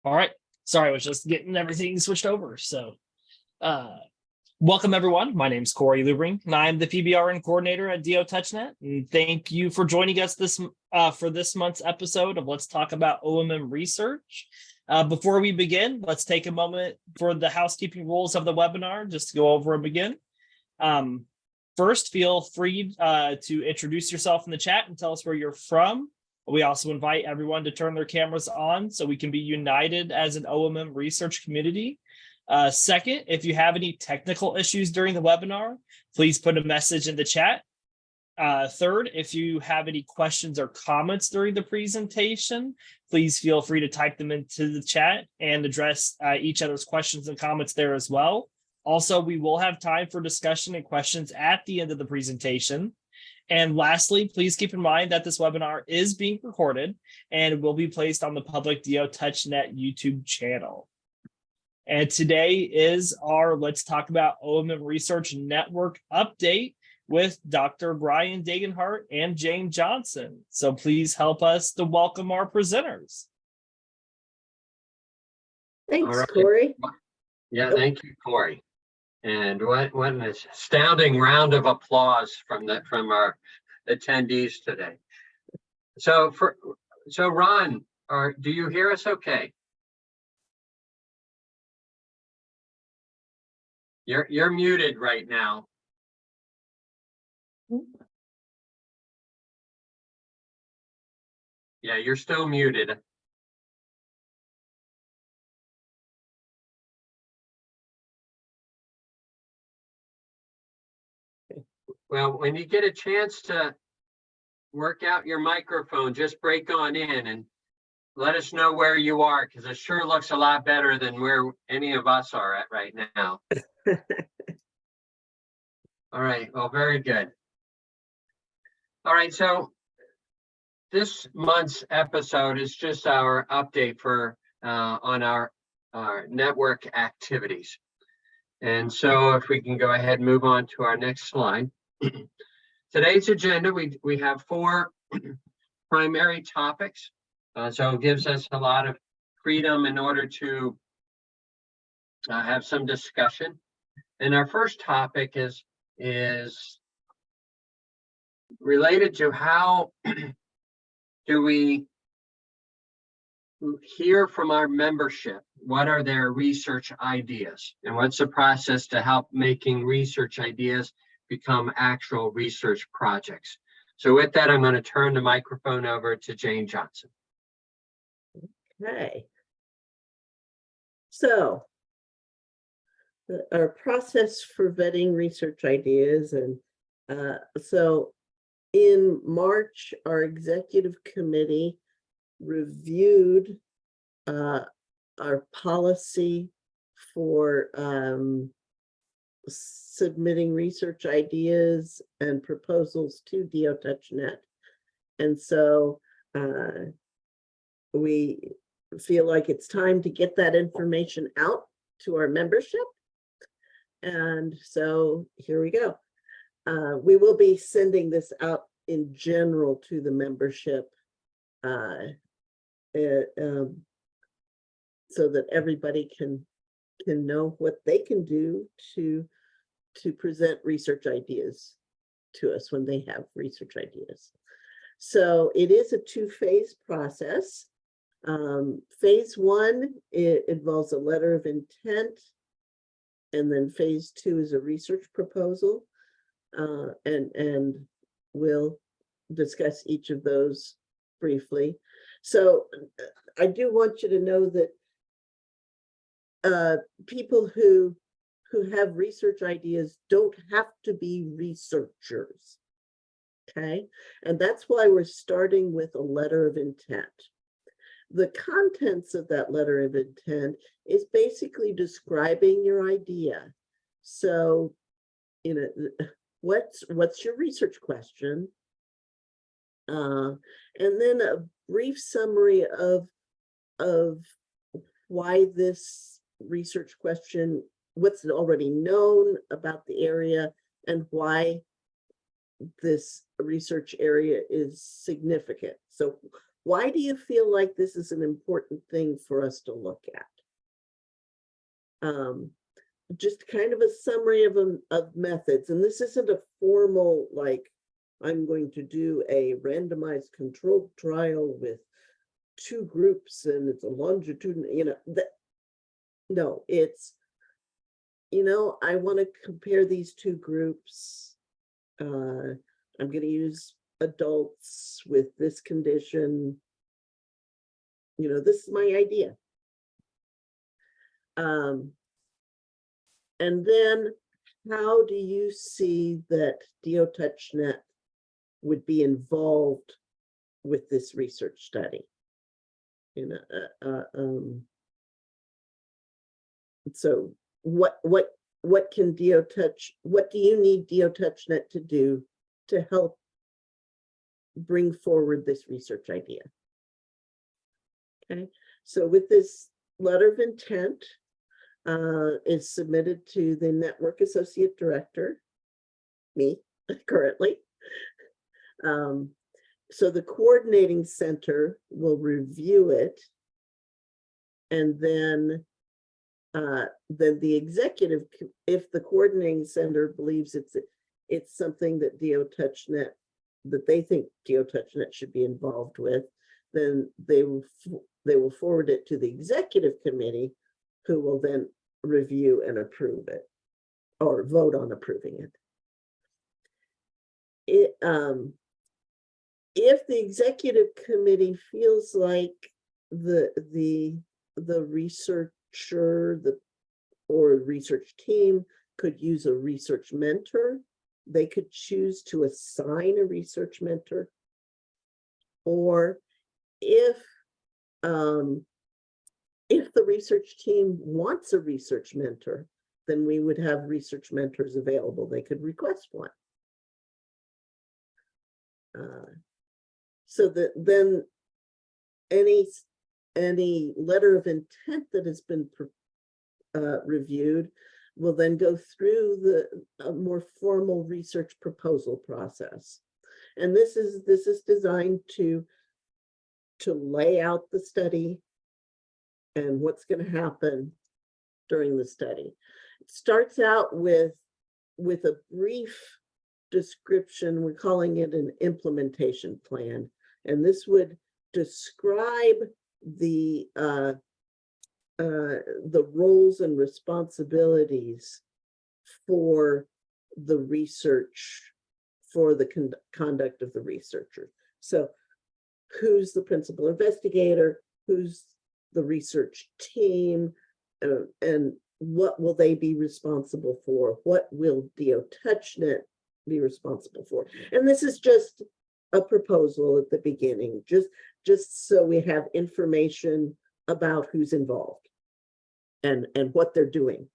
All right. Sorry, I was just getting everything switched over. So, welcome everyone. My name is Corey Lubring, and I'm the PBRN coordinator at DO-Touch.NET. And thank you for joining us for this month's episode of Let's Talk About OMM Research. Before we begin, let's take a moment for the housekeeping rules of the webinar, just to go over and begin. First, feel free to introduce yourself in the chat and tell us where you're from. We also invite everyone to turn their cameras on so we can be united as an OMM research community. Second, if you have any technical issues during the webinar, please put a message in the chat. Third, if you have any questions or comments during the presentation, please feel free to type them into the chat and address each other's questions and comments there as well. Also, we will have time for discussion and questions at the end of the presentation. And lastly, please keep in mind that this webinar is being recorded and will be placed on the public DO-Touch.NET YouTube channel. And today is our Let's Talk About OMM Research Network update with Dr. Brian Degenhart and Jane Johnson. So please help us to welcome our presenters. Thanks, Corey. Yeah, thank you, Corey. And what an astounding round of applause from our attendees today. So Ron, do you hear us okay? You're muted right now. Yeah, you're still muted. Well, when you get a chance to work out your microphone, just break on in and let us know where you are, because it sure looks a lot better than where any of us are at right now. All right, well, very good. All right, so this month's episode is just our update on our network activities. And so if we can go ahead and move on to our next slide. Today's agenda, we have 4 primary topics. So it gives us a lot of freedom in order to have some discussion. And our first topic is related to how do we hear from our membership. What are their research ideas? And what's the process to help making research ideas become actual research projects? So with that, I'm going to turn the microphone over to Jane Johnson. Okay. So our process for vetting research ideas. And so in March, our executive committee reviewed our policy for submitting research ideas and proposals to DO-Touch.NET. And so we feel like it's time to get that information out to our membership. And so here we go. We will be sending this out in general to the membership so that everybody can know what they can do to present research ideas to us when they have research ideas. So it is a 2-phase process. Phase 1, it involves a letter of intent, and then phase 2 is a research proposal, and we'll discuss each of those briefly. So I do want you to know that people who have research ideas don't have to be researchers, okay? And that's why we're starting with a letter of intent. The contents of that letter of intent is basically describing your idea. So, what's your research question? And then a brief summary of why this research question, what's already known about the area, and why this research area is significant. So why do you feel like this is an important thing for us to look at? Just kind of a summary of methods. And this isn't a formal, like, I'm going to do a randomized controlled trial with 2 groups and it's a longitudinal, no, it's, I want to compare these 2 groups. I'm going to use adults with this condition. This is my idea. And then how do you see that DO-Touch.NET would be involved with this research study? So what can what do you need DO-Touch.NET to do to help bring forward this research idea? Okay, so with this letter of intent, is submitted to the network associate director, me currently. So the coordinating center will review it, and then the executive, if the coordinating center believes it's something that DO-Touch.NET, that they think DO-Touch.NET should be involved with, then they will forward it to the executive committee, who will then review and approve it, or vote on approving it. If the executive committee feels like the researcher or research team could use a research mentor, they could choose to assign a research mentor. Or if the research team wants a research mentor, then we would have research mentors available. They could request one. So that then any letter of intent that has been reviewed will then go through the more formal research proposal process. And this is designed to lay out the study and what's going to happen during the study. It starts out with a brief description. We're calling it an implementation plan, and this would describe the roles and responsibilities for the research, for the conduct of the researcher. So who's the principal investigator, who's the research team, and what will they be responsible for? What will DO-Touch.NET be responsible for? And this is just a proposal at the beginning, just so we have information about who's involved and what they're doing.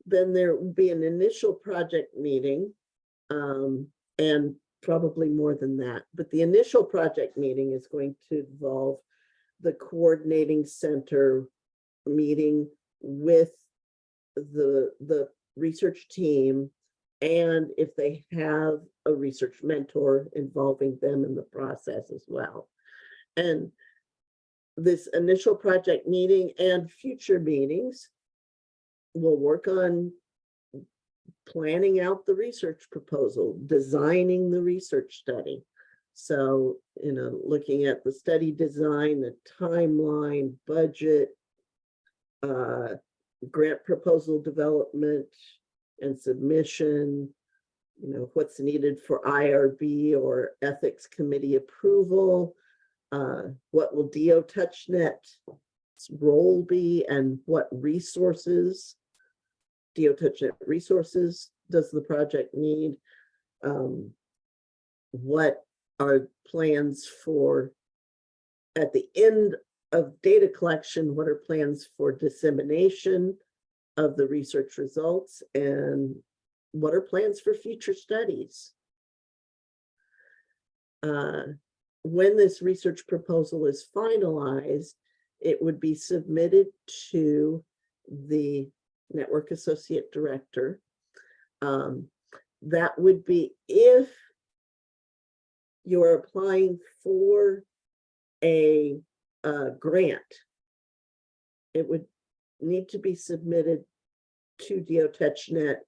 Then there will be an initial project meeting, and probably more than that, but the initial project meeting is going to involve the coordinating center meeting with the research team, and if they have a research mentor, involving them in the process as well. And this initial project meeting and future meetings will work on planning out the research proposal, designing the research study. So, looking at the study design, the timeline, budget, grant proposal development and submission, what's needed for IRB or ethics committee approval, what will DO-Touch.NET's role be, and what resources, DO-Touch.NET resources, does the project need? What are plans for, at the end of data collection, what are plans for dissemination of the research results, and what are plans for future studies? When this research proposal is finalized, it would be submitted to the network associate director. That would be if you're applying for a grant, it would need to be submitted to DO-Touch.NET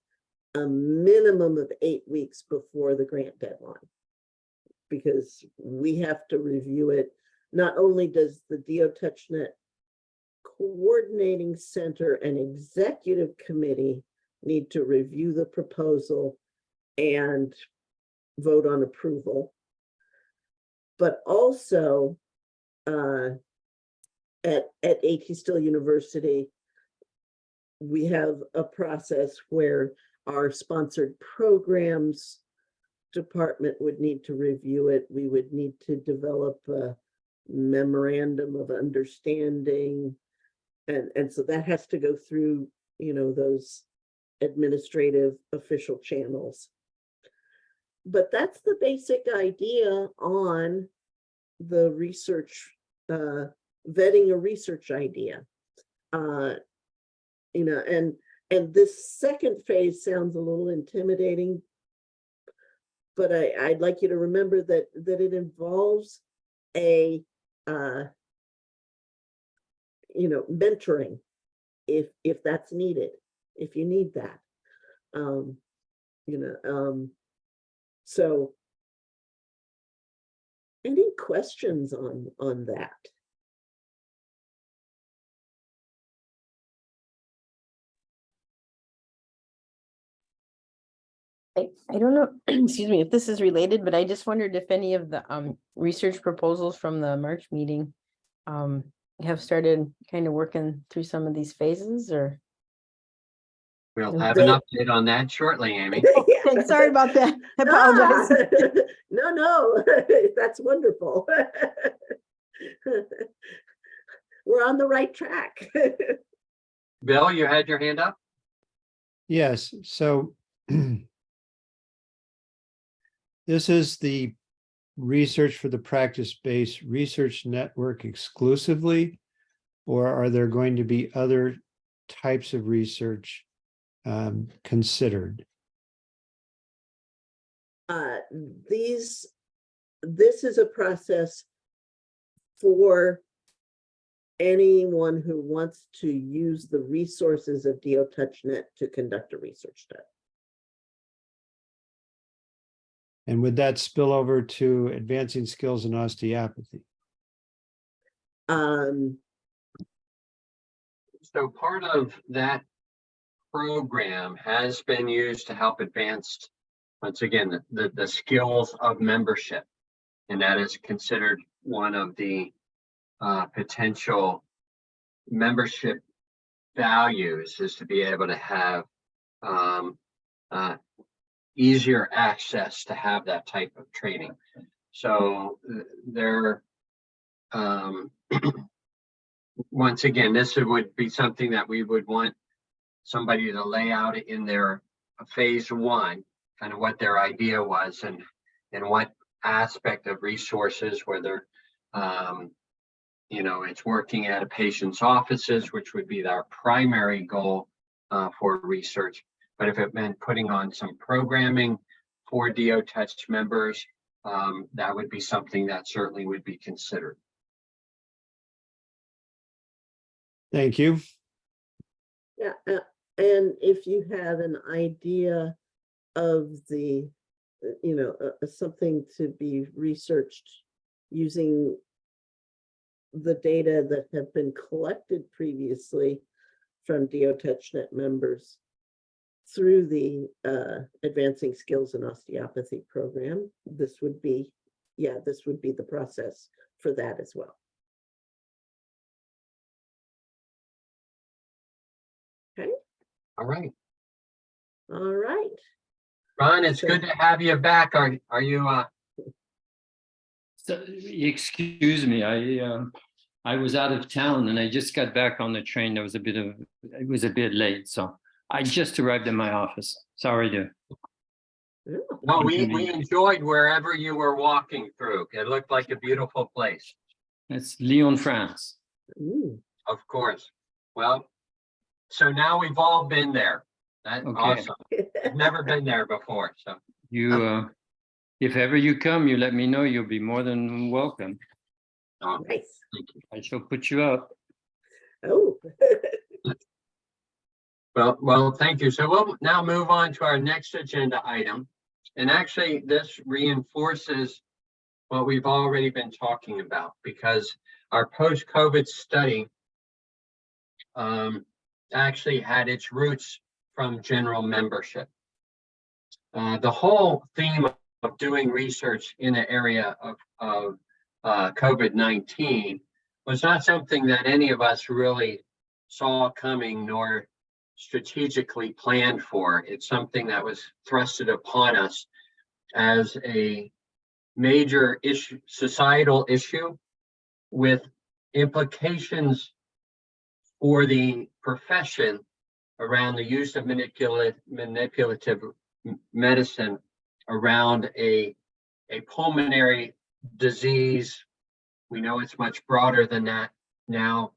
a minimum of 8 weeks before the grant deadline, because we have to review it. Not only does the DO-Touch.NET Coordinating Center and Executive Committee need to review the proposal and vote on approval, but also at A.T. Still University, we have a process where our sponsored programs department would need to review it. We would need to develop a memorandum of understanding. And so that has to go through, those administrative official channels. But that's the basic idea on the research, vetting a research idea. And this second phase sounds a little intimidating, but I'd like you to remember that it involves a mentoring if that's needed, if you need that. So any questions on that? I don't know, excuse me, if this is related, but I just wondered if any of the research proposals from the March meeting have started kind of working through some of these phases, or? We'll have an update on that shortly, Amy. Okay, sorry about that. I apologize. No, that's wonderful. We're on the right track. Bill, you had your hand up? Yes, so this is the research for the practice-based research network exclusively, or are there going to be other types of research considered? This is a process for anyone who wants to use the resources of DO-Touch.NET to conduct a research study. And would that spill over to advancing skills in osteopathy? So part of that program has been used to help advance, once again, the skills of membership. And that is considered one of the potential membership values, is to be able to have easier access to have that type of training. So there, once again, this would be something that we would want somebody to lay out in their phase one, kind of what their idea was and what aspect of resources, whether it's working at a patient's offices, which would be our primary goal for research. But if it meant putting on some programming for DO-Touch members, that would be something that certainly would be considered. Thank you. Yeah, and if you have an idea of the, something to be researched using the data that have been collected previously from DO-Touch.NET members through the Advancing Skills in Osteopathy program, this would be the process for that as well. Okay. All right. All right. Ron, it's good to have you back. Are you So, excuse me, I was out of town and I just got back on the train. It was a bit late, so I just arrived in my office. Sorry to. No, we enjoyed wherever you were walking through. It looked like a beautiful place. It's Lyon, France. Ooh. Of course. Well, so now we've all been there. That's Okay. awesome. I've never been there before. So You If ever you come, you let me know. You'll be more than welcome. Nice. I shall put you up. Oh. Well, thank you. So we'll now move on to our next agenda item. And actually, this reinforces what we've already been talking about, because our post-COVID study actually had its roots from general membership. The whole theme of doing research in the area of COVID-19 was not something that any of us really saw coming nor strategically planned for. It's something that was thrusted upon us as a major issue, societal issue, with implications for the profession around the use of manipulative medicine around a pulmonary disease. We know it's much broader than that now.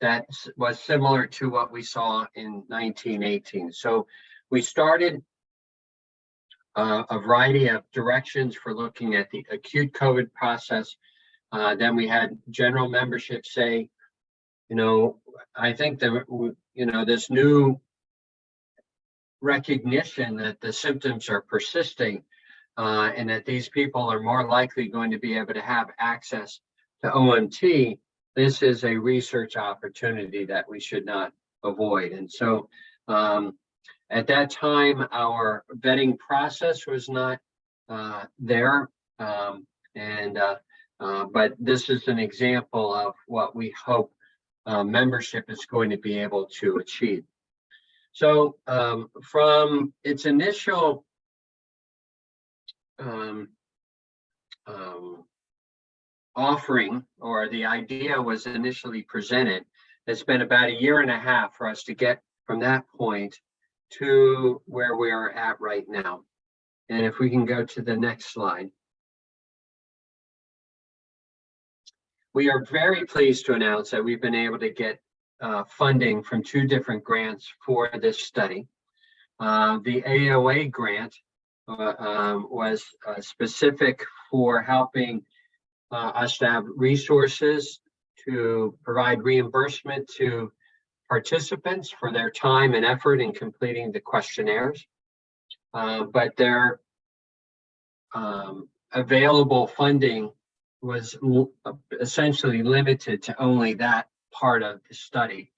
That was similar to what we saw in 1918. So we started a variety of directions for looking at the acute COVID process. Then we had general membership say, I think that, this new recognition that the symptoms are persisting and that these people are more likely going to be able to have access to OMT, this is a research opportunity that we should not avoid. And so at that time, our vetting process was not there. But this is an example of what we hope membership is going to be able to achieve. So from its initial offering, or the idea was initially presented, it's been about 1.5 years for us to get from that point to where we are at right now. And if we can go to the next slide. We are very pleased to announce that we've been able to get funding from 2 different grants for this study. The AOA grant was specific for helping us to have resources to provide reimbursement to participants for their time and effort in completing the questionnaires. But their available funding was essentially limited to only that part of the study.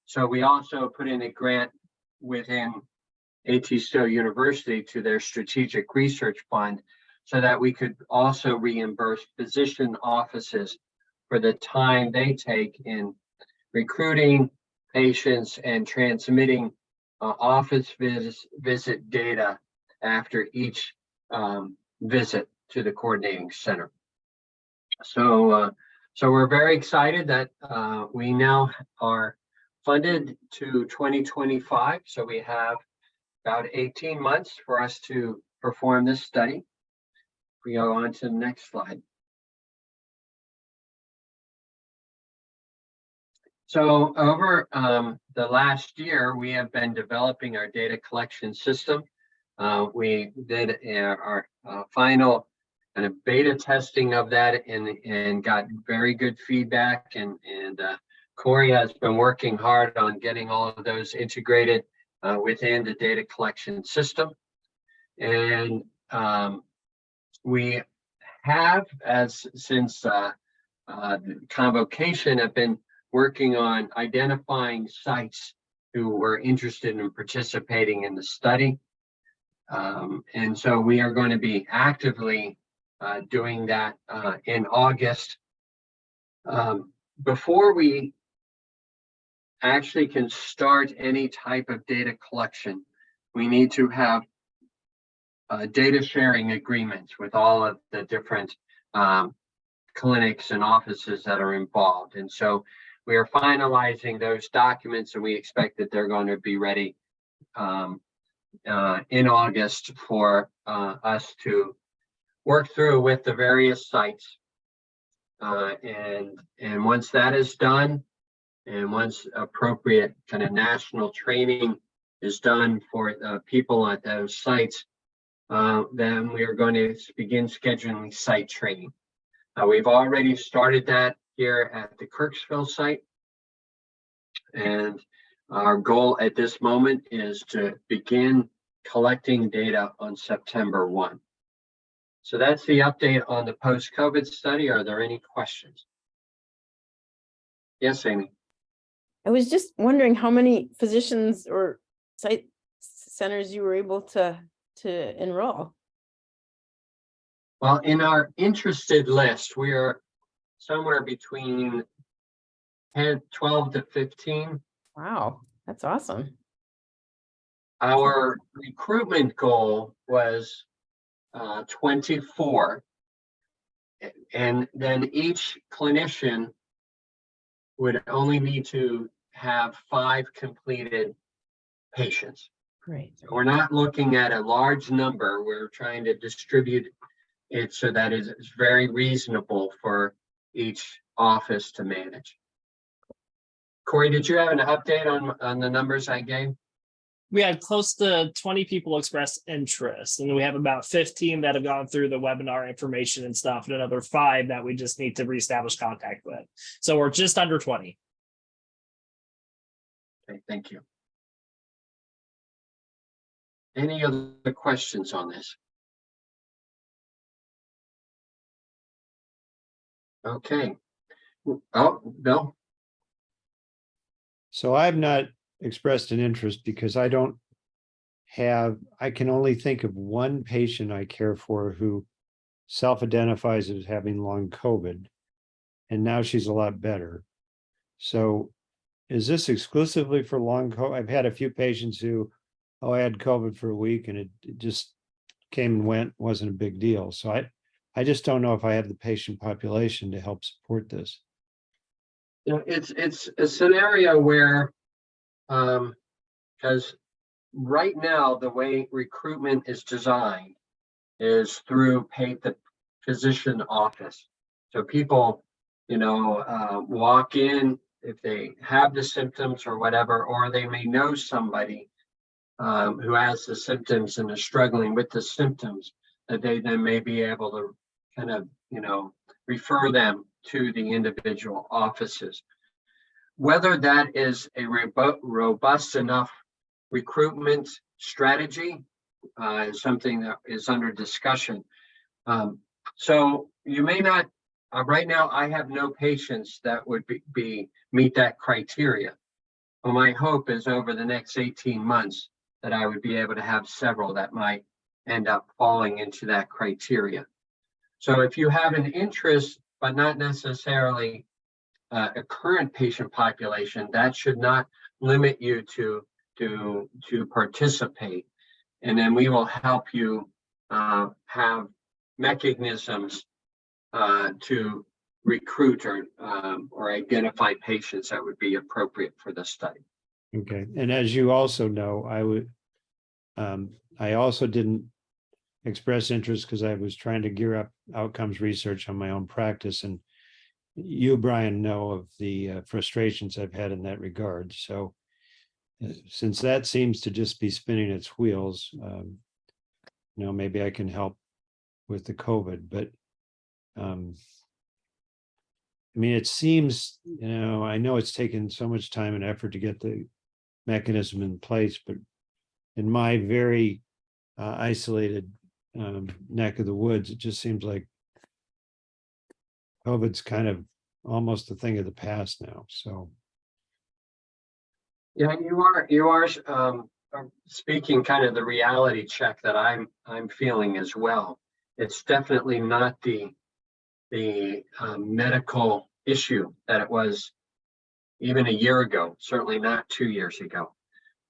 So we also put in a grant within A.T. Still University to their strategic research fund, so that we could also reimburse physician offices for the time they take in recruiting patients and transmitting office visit data after each visit to the coordinating center. So we're very excited that we now are funded to 2025. So we have about 18 months for us to perform this study. We go on to the next slide. So over the last year, we have been developing our data collection system. We did our final kind of beta testing of that and got very good feedback. And Corey has been working hard on getting all of those integrated within the data collection system. And we have, since the convocation, have been working on identifying sites who were interested in participating in the study. And so we are going to be actively doing that in August. Before we actually can start any type of data collection, we need to have data sharing agreements with all of the different clinics and offices that are involved. And so we are finalizing those documents, and we expect that they're going to be ready in August for us to work through with the various sites. And once that is done, and once appropriate kind of national training is done for people at those sites, then we are going to begin scheduling site training. We've already started that here at the Kirksville site. And our goal at this moment is to begin collecting data on September 1. So that's the update on the post-COVID study. Are there any questions? Yes, Amy. I was just wondering how many physicians or site centers you were able to enroll. Well, in our interested list, we are somewhere between 12 to 15. Wow, that's awesome. Our recruitment goal was 24. And then each clinician would only need to have 5 completed patients. Great. So we're not looking at a large number. We're trying to distribute it so that it's very reasonable for each office to manage. Corey, did you have an update on the numbers I gave? We had close to 20 people express interest, and we have about 15 that have gone through the webinar information and stuff, and another 5 that we just need to reestablish contact with. So we're just under 20. Okay, thank you. Any other questions on this? Okay. Oh, Bill? So I've not expressed an interest because I can only think of one patient I care for who self-identifies as having long COVID, and now she's a lot better. So is this exclusively for long COVID? I've had a few patients who, I had COVID for a week and it just came and went, wasn't a big deal. So I just don't know if I have the patient population to help support this. You know, it's a scenario where, because right now the way recruitment is designed is through the physician office. So people, walk in if they have the symptoms or whatever, or they may know somebody who has the symptoms and is struggling with the symptoms, that they then may be able to kind of, refer them to the individual offices. Whether that is a robust enough recruitment strategy is something that is under discussion. So you may not, right now I have no patients that would meet that criteria. Well, my hope is over the next 18 months that I would be able to have several that might end up falling into that criteria. So if you have an interest, but not necessarily a current patient population, that should not limit you to participate. And then we will help you have mechanisms to recruit or identify patients that would be appropriate for the study. Okay, and as you also know, I also didn't express interest because I was trying to gear up outcomes research on my own practice, and you, Brian, know of the frustrations I've had in that regard. So since that seems to just be spinning its wheels, maybe I can help with the COVID, but it seems, I know it's taken so much time and effort to get the mechanism in place, but in my very isolated neck of the woods, it just seems like COVID's kind of almost a thing of the past now. So yeah, you are speaking kind of the reality check that I'm feeling as well. It's definitely not the medical issue that it was even a year ago, certainly not 2 years ago.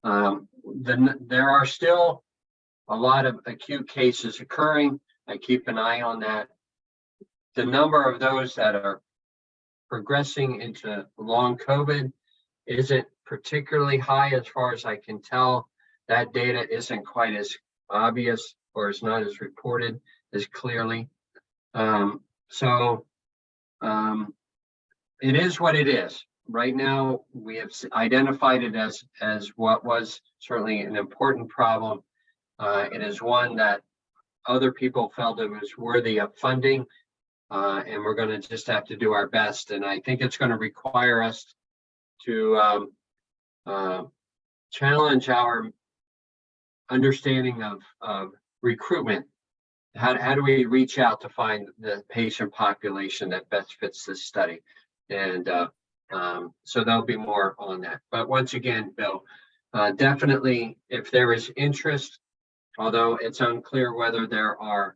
There are still a lot of acute cases occurring. I keep an eye on that. The number of those that are progressing into long COVID isn't particularly high as far as I can tell. That data isn't quite as obvious or is not as reported as clearly. So it is what it is. Right now, we have identified it as what was certainly an important problem. It is one that other people felt it was worthy of funding. And we're going to just have to do our best. And I think it's going to require us to challenge our understanding of recruitment. How do we reach out to find the patient population that best fits this study? And so there'll be more on that. But once again, Bill, definitely if there is interest, although it's unclear whether there are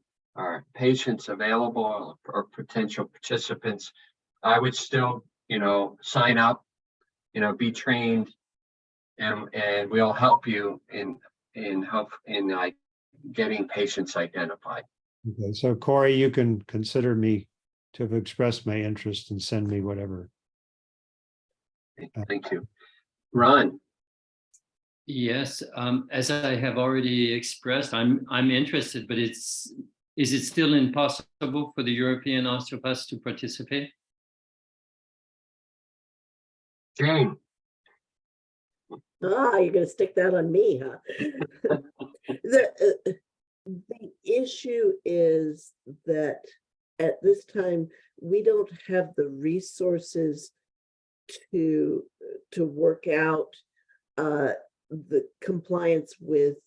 patients available or potential participants, I would still, sign up, be trained, and we'll help you in getting patients identified. Okay, so Corey, you can consider me to have expressed my interest and send me whatever. Thank you. Ron, Yes, as I have already expressed, I'm interested, but is it still impossible for the European osteopaths to participate? Jane, You're gonna stick that on me, huh? The issue is that at this time, we don't have the resources to work out the compliance with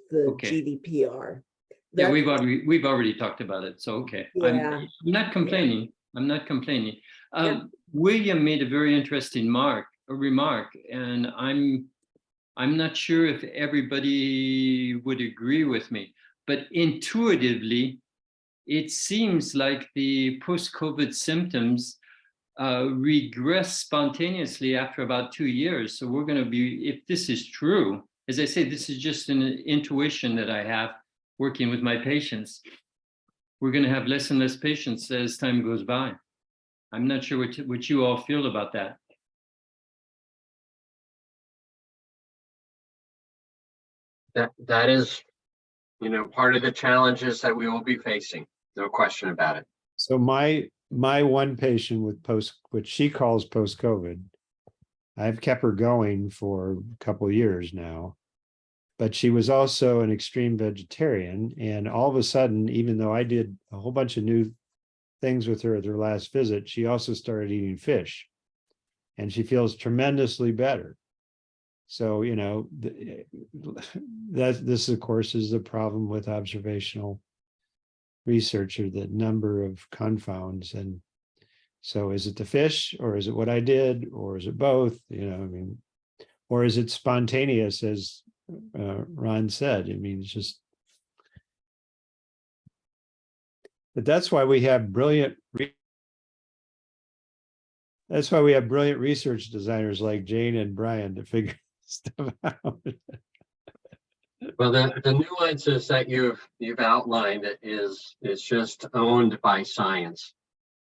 the Okay. GDPR. Yeah, That's- we've already talked about it, so okay. Yeah. I'm not complaining. I'm not complaining. Yeah. William made a very interesting remark, and I'm not sure if everybody would agree with me, but intuitively, it seems like the post-COVID symptoms regress spontaneously after about 2 years. So we're going to be, if this is true, as I say, this is just an intuition that I have working with my patients. We're going to have less and less patients as time goes by. I'm not sure what you all feel about that. that is, part of the challenges that we will be facing. No question about it. So my one patient with which she calls post-COVID, I've kept her going for a couple of years now, but she was also an extreme vegetarian. And all of a sudden, even though I did a whole bunch of new things with her at her last visit, she also started eating fish, and she feels tremendously better. So, this of course is the problem with observational research, or the number of confounds. And so is it the fish, or is it what I did, or is it both? Or is it spontaneous, as Ron said? It's just, but that's why we have brilliant research designers like Jane and Brian to figure stuff out. Well, the nuances that you've outlined is just owned by science.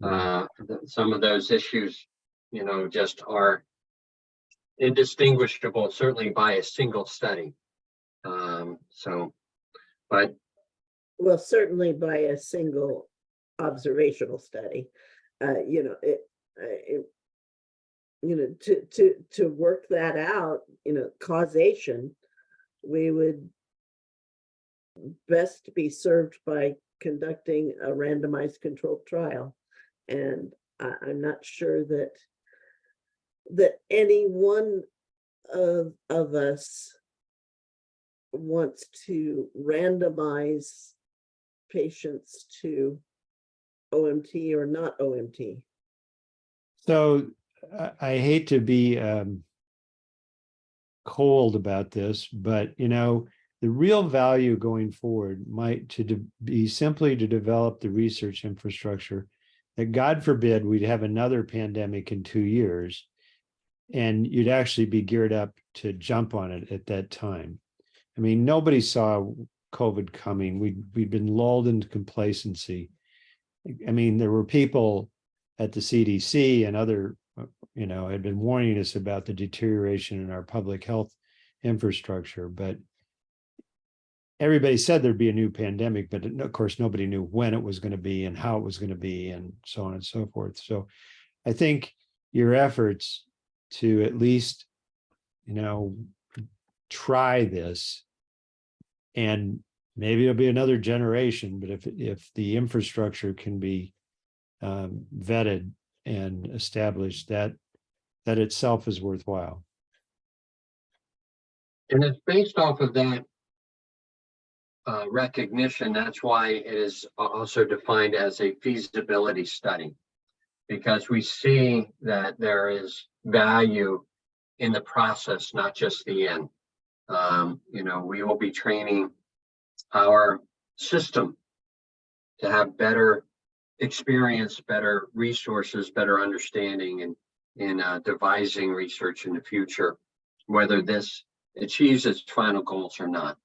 Some of those issues, just are indistinguishable, certainly by a single study. But Well, certainly by a single observational study. To work that out, causation, we would best be served by conducting a randomized controlled trial. And I'm not sure that any one of us wants to randomize patients to OMT or not OMT. So I hate to be cold about this, but the real value going forward might be simply to develop the research infrastructure that, God forbid, we'd have another pandemic in 2 years, and you'd actually be geared up to jump on it at that time. Nobody saw COVID coming. We'd been lulled into complacency. There were people at the CDC and other, had been warning us about the deterioration in our public health infrastructure, but everybody said there'd be a new pandemic, but of course, nobody knew when it was going to be and how it was going to be, and so on and so forth. So I think your efforts to at least, try this and maybe it'll be another generation, but if the infrastructure can be vetted and established, that itself is worthwhile. And it's based off of that recognition. That's why it is also defined as a feasibility study, because we see that there is value in the process, not just the end. We will be training our system to have better experience, better resources, better understanding in devising research in the future, whether this achieves its final goals or not.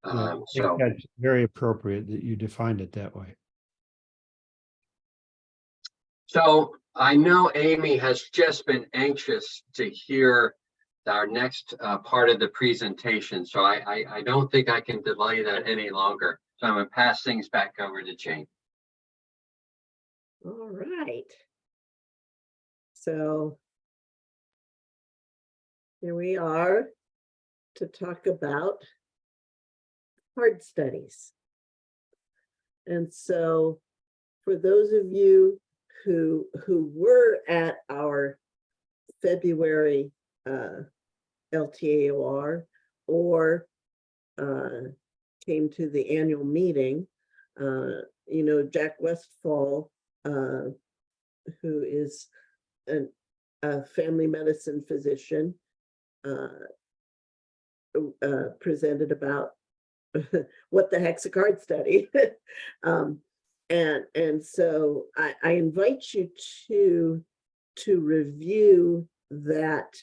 I think that's very appropriate that you defined it that way. So I know Amy has just been anxious to hear our next part of the presentation. So I don't think I can delay that any longer. So I'm going to pass things back over to Jane. All right. So here we are to talk about hard studies. And so for those of you who were at our February LTAOR or came to the annual meeting, Jack Westfall, who is a family medicine physician, presented about what the heck's a card study. And so I invite you to review that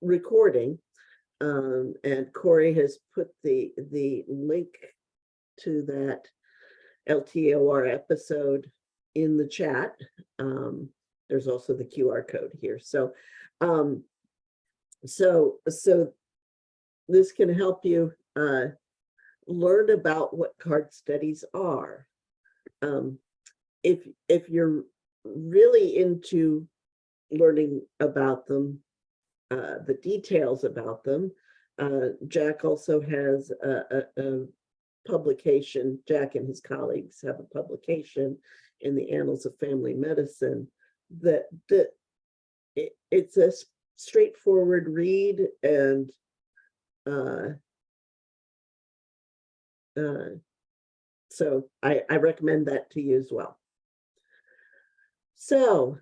recording, and Corey has put the link to that LTAOR episode in the chat. There's also the QR code here. So this can help you learn about what card studies are. If you're really into learning about them, the details about them, Jack also has a publication. Jack and his colleagues have a publication in the Annals of Family Medicine that it's a straightforward read, and so I recommend that to you as well. So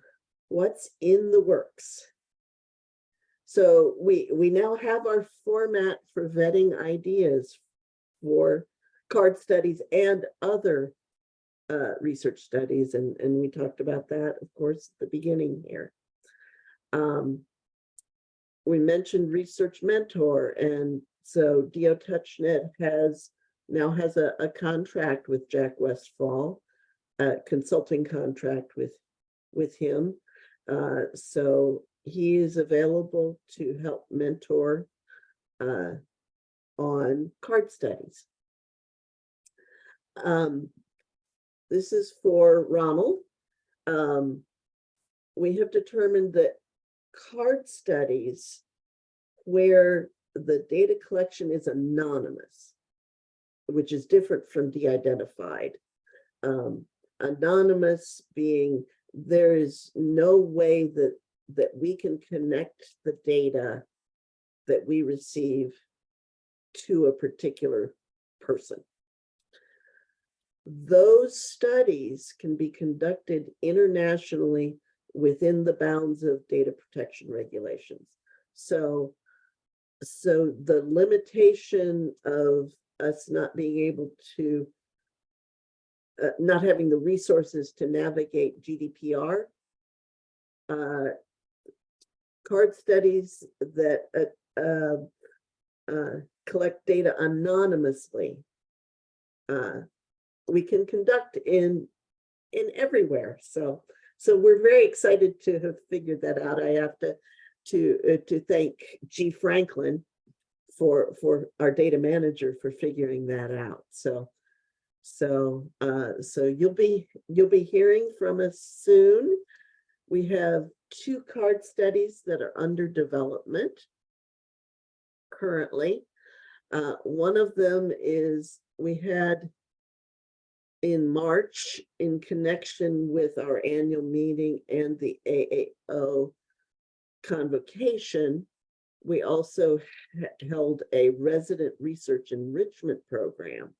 what's in the works? So we now have our format for vetting ideas for card studies and other research studies, and we talked about that, of course, at the beginning here. We mentioned Research Mentor, and so DO-Touch.NET now has a contract with Jack Westfall, a consulting contract with him. So he is available to help mentor on card studies. This is for Ronald. We have determined that card studies where the data collection is anonymous, which is different from de-identified. Anonymous being there is no way that we can connect the data that we receive to a particular person. Those studies can be conducted internationally within the bounds of data protection regulations. So the limitation of us not being able to, not having the resources to navigate GDPR, card studies that collect data anonymously, we can conduct in everywhere. So we're very excited to have figured that out. I have to thank G. Franklin for our data manager for figuring that out. So you'll be hearing from us soon. We have 2 card studies that are under development. currently. One of them is we had in March, in connection with our annual meeting and the AAO convocation, we also held a resident research enrichment program.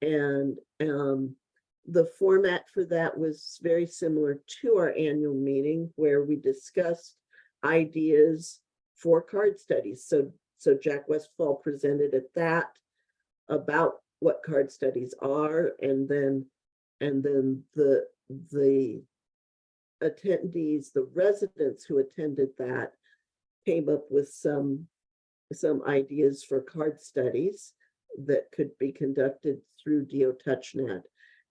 And the format for that was very similar to our annual meeting, where we discussed ideas for card studies. So Jack Westfall presented at that about what card studies are, and then the attendees, the residents who attended that, came up with some ideas for card studies that could be conducted through DO-Touch.NET.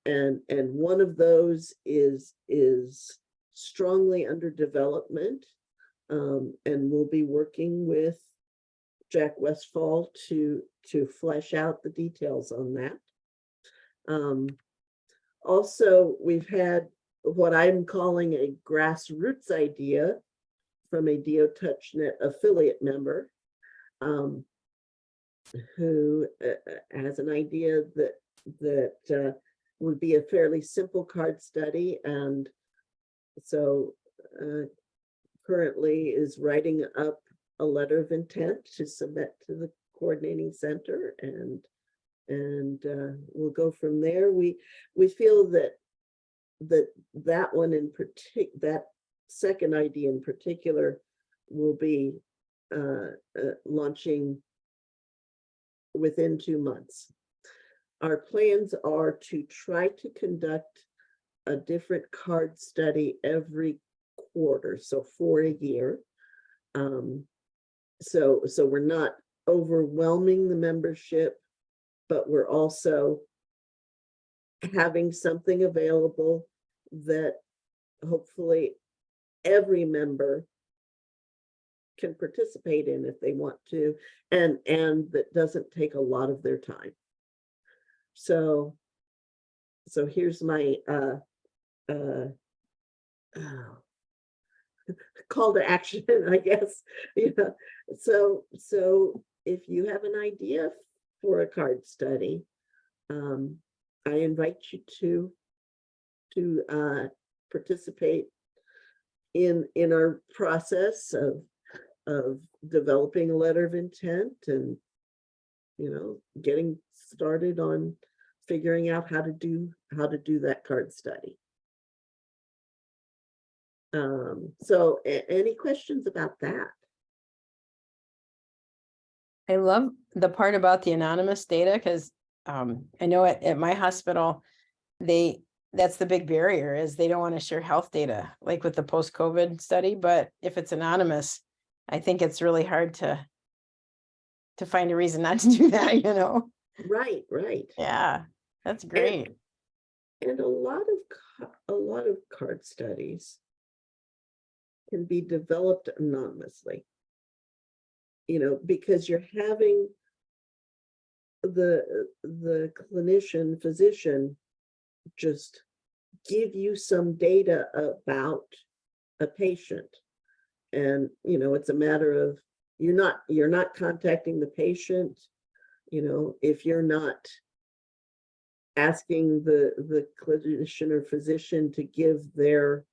And one of those is strongly under development, and we'll be working with Jack Westfall to flesh out the details on that. Also, we've had what I'm calling a grassroots idea from a DO-Touch.NET affiliate member, who has an idea that would be a fairly simple card study, and so currently is writing up a letter of intent to submit to the coordinating center, and we'll go from there. We feel that one in particular, that second idea in particular, will be launching within 2 months. Our plans are to try to conduct a different card study every quarter, so for a year. So we're not overwhelming the membership, but we're also having something available that hopefully every member can participate in if they want to, and that doesn't take a lot of their time. So here's my call to action, I guess. Yeah. So if you have an idea for a card study, I invite you to participate in our process of developing a letter of intent, and getting started on figuring out how to do that card study. So any questions about that? I love the part about the anonymous data, because I know at my hospital, that's the big barrier, is they don't want to share health data, like with the post-COVID study. But if it's anonymous, I think it's really hard to find a reason not to do that, Right. Yeah, that's great. And a lot of card studies can be developed anonymously, because you're having the clinician, physician, just give you some data about a patient. And, it's a matter of, you're not contacting the patient, if you're not asking the clinician or physician to give their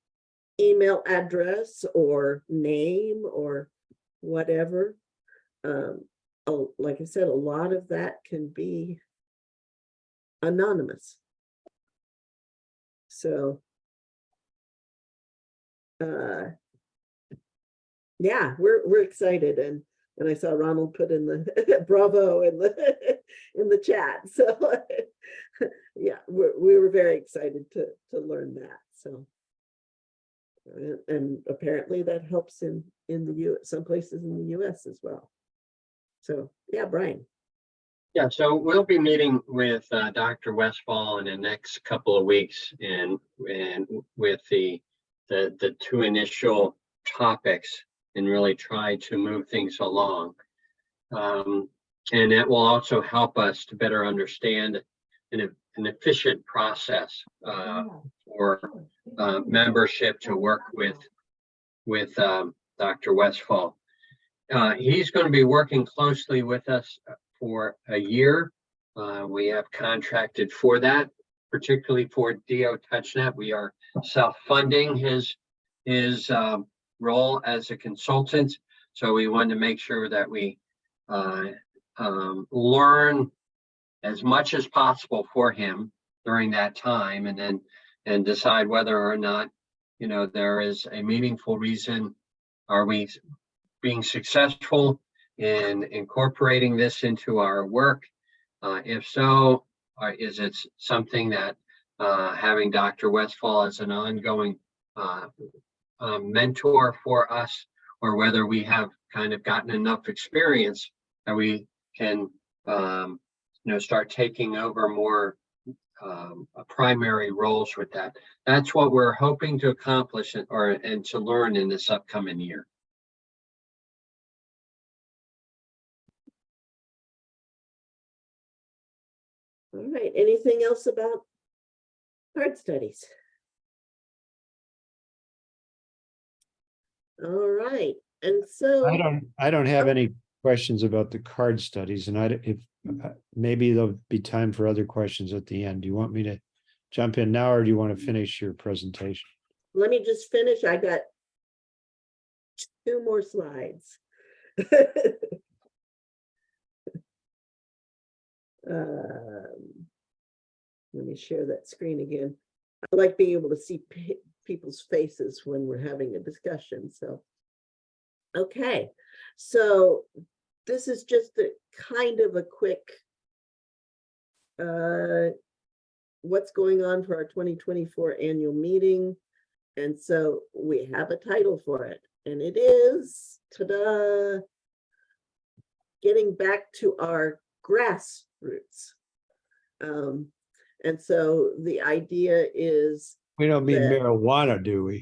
email address or name or whatever. Like I said, a lot of that can be anonymous. So, yeah, we're excited, and I saw Ronald put in the bravo in the chat. So, yeah, we were very excited to learn that. So, and apparently that helps in some places in the US as well. So, yeah, Brian. Yeah, so we'll be meeting with Dr. Westfall in the next couple of weeks, and with the two initial topics, and really try to move things along. And that will also help us to better understand an efficient process for membership to work with Dr. Westfall. he's going to be working closely with us for a year. We have contracted for that, particularly for DO-Touch.NET. We are self-funding his role as a consultant. So we wanted to make sure that we learn as much as possible for him during that time, and decide whether or not, there is a meaningful reason. Are we being successful in incorporating this into our work? If so, is it something that having Dr. Westphal as an ongoing mentor for us, or whether we have kind of gotten enough experience that we can start taking over more primary roles with that. That's what we're hoping to accomplish and to learn in this upcoming year. All right, anything else about card studies? All right, and so. I don't have any questions about the card studies, and maybe there'll be time for other questions at the end. Do you want me to jump in now, or do you want to finish your presentation? Let me just finish. I got 2 more slides. Let me share that screen again. I like being able to see people's faces when we're having a discussion. So, okay. So this is just a kind of a quick what's going on for our 2024 annual meeting. And so we have a title for it, and it is, ta-da, getting back to our grassroots. And so the idea is, We don't mean that- marijuana, do we?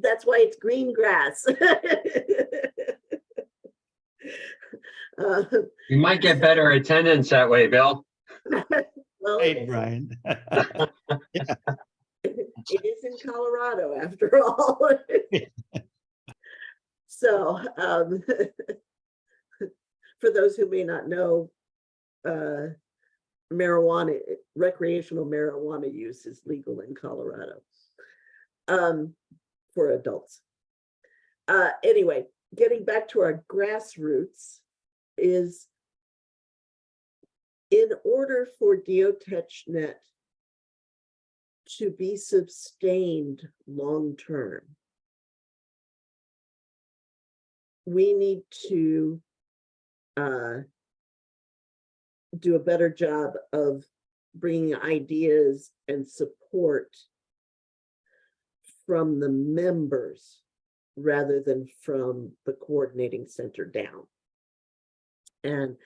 that's why it's green grass. You might get better attendance that way, Bill. Well, Hey, Brian. it is in Colorado after all. So, for those who may not know, recreational marijuana use is legal in Colorado for adults. Anyway, getting back to our grassroots is, in order for DO-Touch.NET to be sustained long-term, we need to do a better job of bringing ideas and support from the members rather than from the coordinating center down. And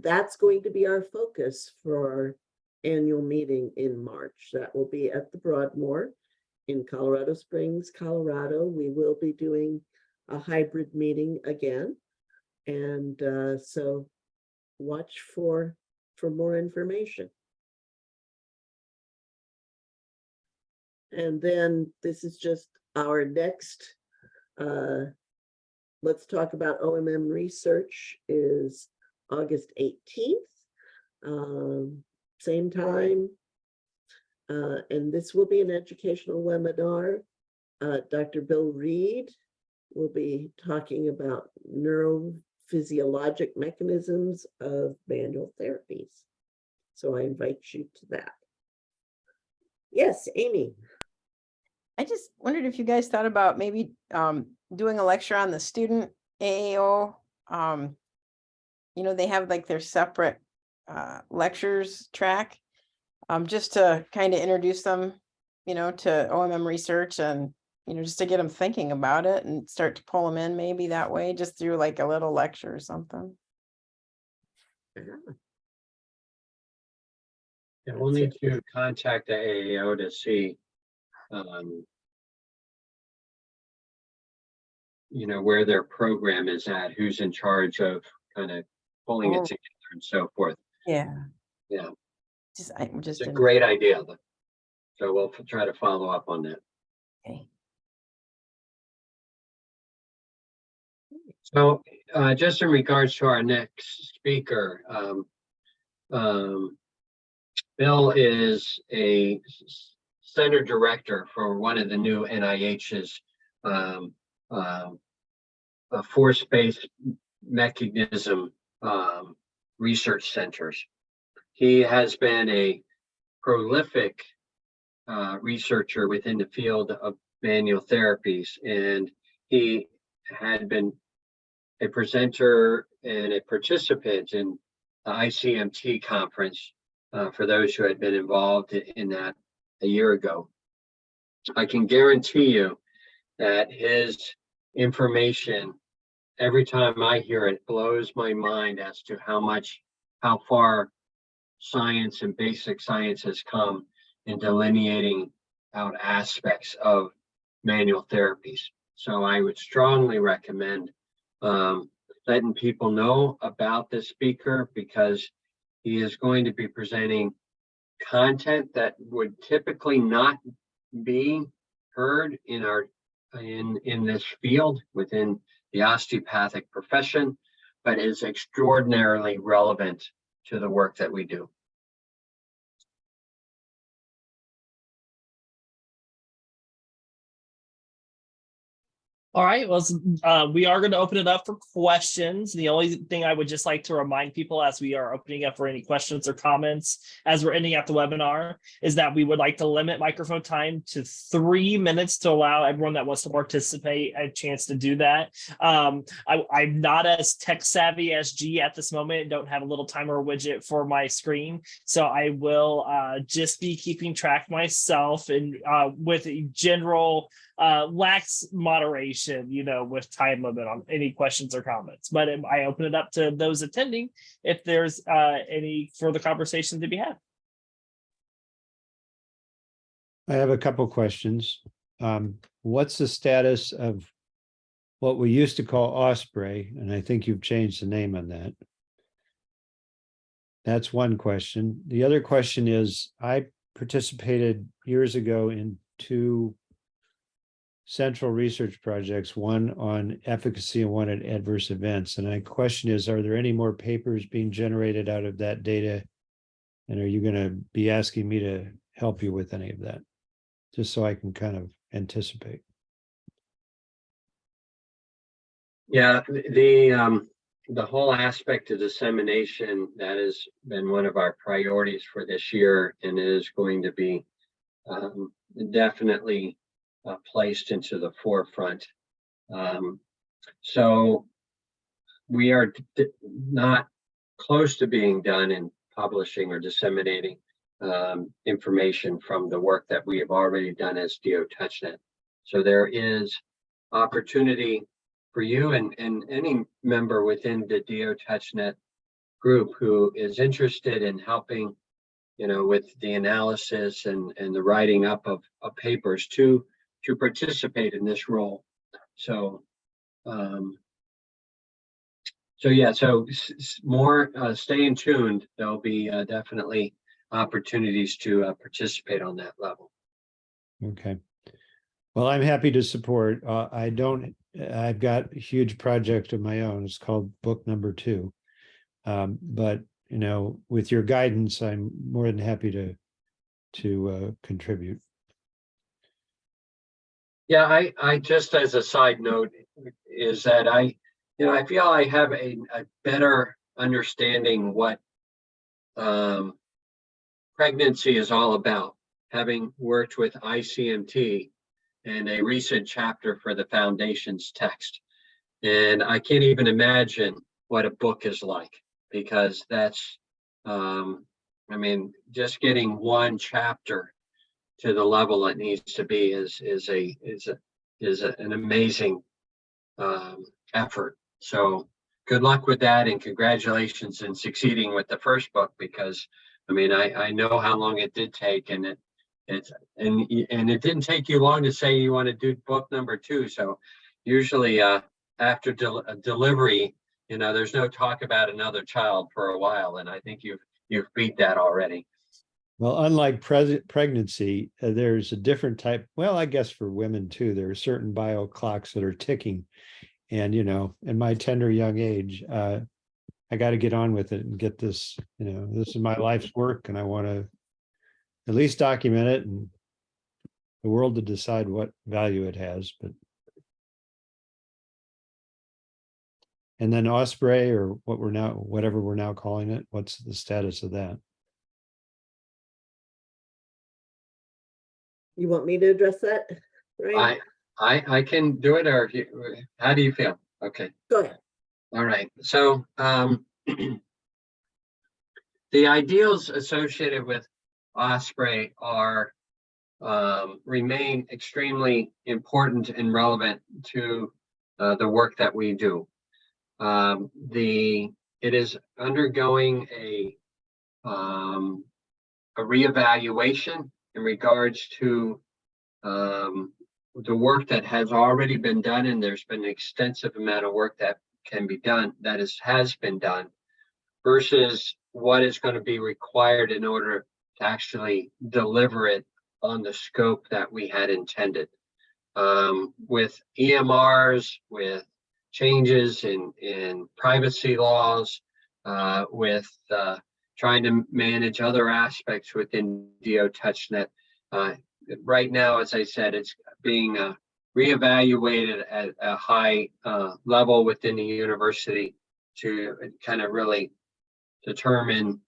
that's going to be our focus for our annual meeting in March. That will be at the Broadmoor in Colorado Springs, Colorado. We will be doing a hybrid meeting again. And so watch for more information. And then this is just our next, let's talk about OMM research, is August 18th, same time. And this will be an educational webinar. Dr. Bill Reed will be talking about neurophysiologic mechanisms of manual therapies. So I invite you to that. Yes, Amy. I just wondered if you guys thought about maybe doing a lecture on the student AAO. They have like their separate lectures track, just to kind of introduce them, to OMM research, and, just to get them thinking about it and start to pull them in maybe that way, just through like a little lecture or something. Yeah, we'll need to contact the AAO to see, where their program is at, who's in charge of kind of pulling it together and so forth. Yeah. Yeah, I'm just it's a great idea. So we'll try to follow up on that. Okay. So just in regards to our next speaker, Bill is a center director for one of the new NIH's force-based mechanism research centers. He has been a prolific researcher within the field of manual therapies, and he had been a presenter and a participant in the ICMT conference for those who had been involved in that a year ago. I can guarantee you that his information, every time I hear it, blows my mind as to how far science and basic science has come in delineating out aspects of manual therapies. So I would strongly recommend letting people know about this speaker, because he is going to be presenting content that would typically not be heard in this field within the osteopathic profession, but is extraordinarily relevant to the work that we do. All right, well, we are going to open it up for questions. The only thing I would just like to remind people as we are opening up for any questions or comments as we're ending out the webinar is that we would like to limit microphone time to 3 minutes to allow everyone that wants to participate a chance to do that. I'm not as tech savvy as G at this moment, don't have a little timer widget for my screen. So I will just be keeping track myself and with a general lax moderation, with time limit on any questions or comments. But I open it up to those attending if there's any further conversation to be had. I have a couple questions. What's the status of what we used to call Osprey? And I think you've changed the name on that. That's one question. The other question is, I participated years ago in 2 central research projects, one on efficacy and one on adverse events. And my question is, are there any more papers being generated out of that data? And are you going to be asking me to help you with any of that? Just so I can kind of anticipate. Yeah, the whole aspect of dissemination, that has been one of our priorities for this year, and is going to be definitely placed into the forefront. So we are not close to being done in publishing or disseminating information from the work that we have already done as DO-Touch.NET. So there is opportunity for you and any member within the DO-Touch.NET group who is interested in helping, with the analysis and the writing up of papers to participate in this role. So, more stay tuned. There'll be definitely opportunities to participate on that level. Okay. Well, I'm happy to support. I've got a huge project of my own. It's called book number 2. But, with your guidance, I'm more than happy to contribute. Yeah, I just, as a side note, is that I feel I have a better understanding what pregnancy is all about, having worked with ICMT and a recent chapter for the Foundation's text. And I can't even imagine what a book is like, because that's, just getting one chapter to the level it needs to be is an amazing effort. So good luck with that, and congratulations in succeeding with the first book, because I know how long it did take, and it didn't take you long to say you want to do book number 2. So usually after delivery, there's no talk about another child for a while, and I think you've beat that already. Well, unlike pregnancy, there's a different type. Well, I guess for women too, there are certain bio clocks that are ticking. And, in my tender young age, I got to get on with it and get this, this is my life's work, and I want to at least document it, and the world to decide what value it has. But and then Osprey, or whatever we're now calling it, what's the status of that? You want me to address that? Right? I can do it, or how do you feel? Okay. Go ahead. All right. So the ideals associated with Osprey are remain extremely important and relevant to the work that we do. It is undergoing a reevaluation in regards to the work that has already been done, and there's been an extensive amount of work that can be done, that has been done, versus what is going to be required in order to actually deliver it on the scope that we had intended. With EMRs, with changes in privacy laws, with trying to manage other aspects within DO-Touch.NET. Right now, as I said, it's being reevaluated at a high level within the university to kind of really determine,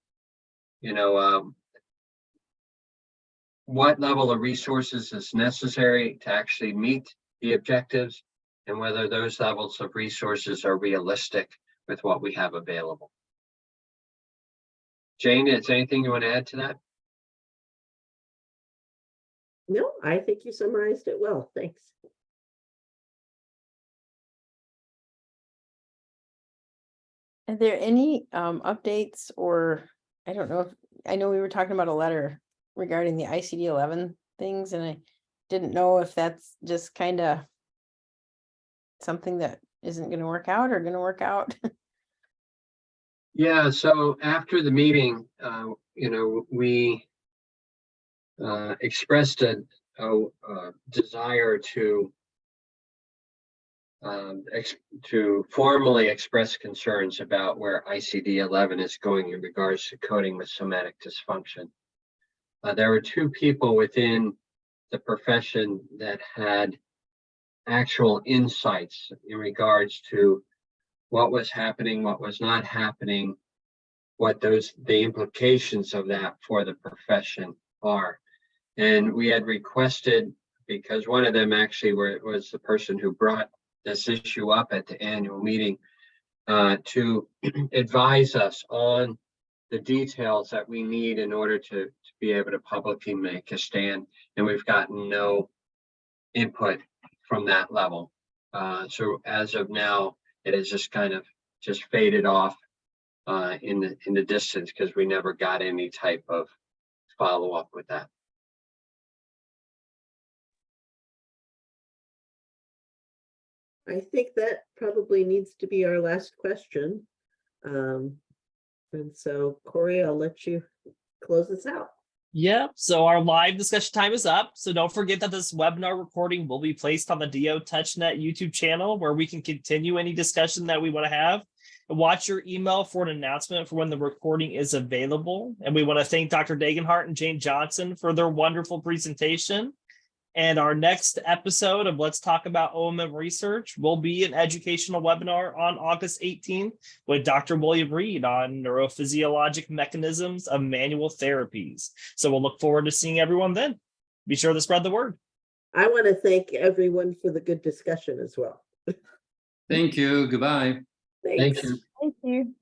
what level of resources is necessary to actually meet the objectives, and whether those levels of resources are realistic with what we have available. Jane, is there anything you want to add to that? No, I think you summarized it well. Thanks. Are there any updates, or I don't know if, I know we were talking about a letter regarding the ICD-11 things, and I didn't know if that's just kind of something that isn't going to work out or going to work out. Yeah, so after the meeting, we expressed a desire to formally express concerns about where ICD-11 is going in regards to coding with somatic dysfunction. There were two people within the profession that had actual insights in regards to what was happening, what was not happening, what the implications of that for the profession are. And we had requested, because one of them actually was the person who brought this issue up at the annual meeting, to advise us on the details that we need in order to be able to publicly make a stand. And we've gotten no input from that level. So as of now, it has just kind of faded off in the distance, because we never got any type of follow-up with that. I think that probably needs to be our last question. And so, Corey, I'll let you close this out. Yep. So our live discussion time is up. So don't forget that this webinar recording will be placed on the DO-Touch.NET YouTube channel, where we can continue any discussion that we want to have. And watch your email for an announcement for when the recording is available. And we want to thank Dr. Dagenhart and Jane Johnson for their wonderful presentation. And our next episode of Let's Talk About OMM Research will be an educational webinar on August 18th with Dr. William Reed on neurophysiologic mechanisms of manual therapies. So we'll look forward to seeing everyone then. Be sure to spread the word. I want to thank everyone for the good discussion as well. Thank you. Goodbye. Thanks. Thank you. Thank you.